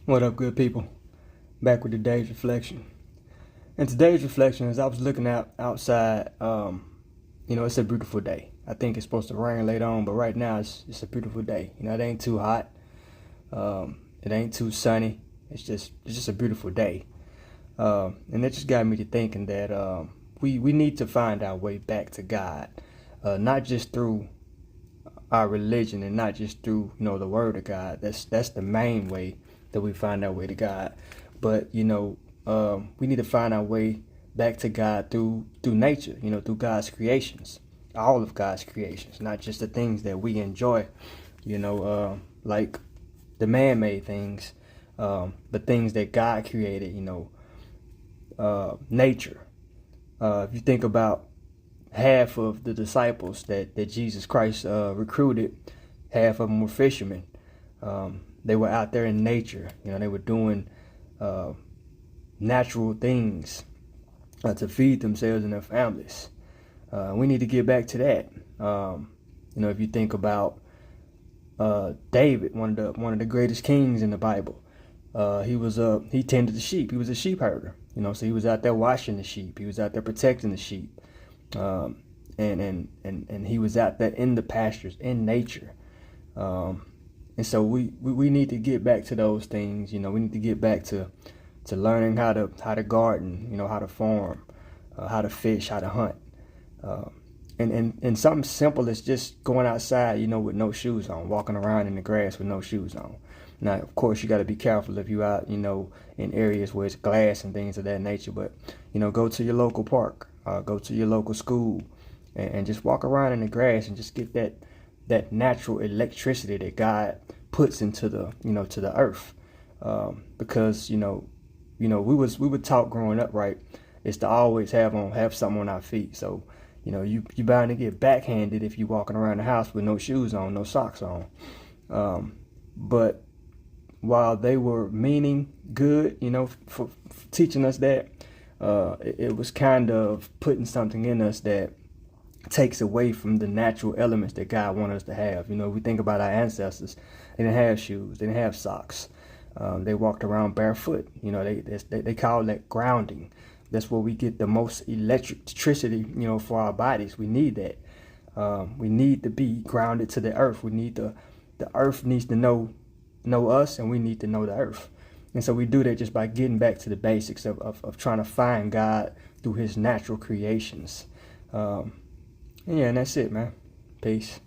What up, good people? Back with today's reflection. And today's reflection is I was looking out outside. It's a beautiful day. I think it's supposed to rain later on, but right now it's a beautiful day. It ain't too hot. It ain't too sunny. It's just a beautiful day. And that just got me to thinking that we need to find our way back to God, not just through our religion and not just through the Word of God. That's the main way that we find our way to God. But we need to find our way back to God through nature. Through God's creations, all of God's creations, not just the things that we enjoy. Like the man-made things, but things that God created. Nature. If you think about half of the disciples that Jesus Christ recruited, half of them were fishermen. They were out there in nature. They were doing natural things to feed themselves and their families. We need to get back to that. If you think about David, one of the greatest kings in the Bible, he tended the sheep. He was a sheep herder. So he was out there watching the sheep. He was out there protecting the sheep. And he was out there in the pastures, in nature. And so we need to get back to those things. We need to get back to learning how to garden, how to farm, how to fish, how to hunt. And something simple as just going outside, with no shoes on, walking around in the grass with no shoes on. Now, of course, you got to be careful if you're out, in areas where it's glass and things of that nature. But, go to your local park, go to your local school, and just walk around in the grass and just get that natural electricity that God puts into the to the earth, because we were taught growing up, right, is to always have something on our feet. So you bound to get backhanded if you walking around the house with no shoes on, no socks on. But while they were meaning good, for teaching us that, it was kind of putting something in us that takes away from the natural elements that God wanted us to have. We think about our ancestors. They didn't have shoes. They didn't have socks. They walked around barefoot. They call that grounding. That's where we get the most electricity, for our bodies. We need that. We need to be grounded to the earth. We need the earth needs to know us, and we need to know the earth. And so we do that just by getting back to the basics of trying to find God through his natural creations. And that's it, man. Peace.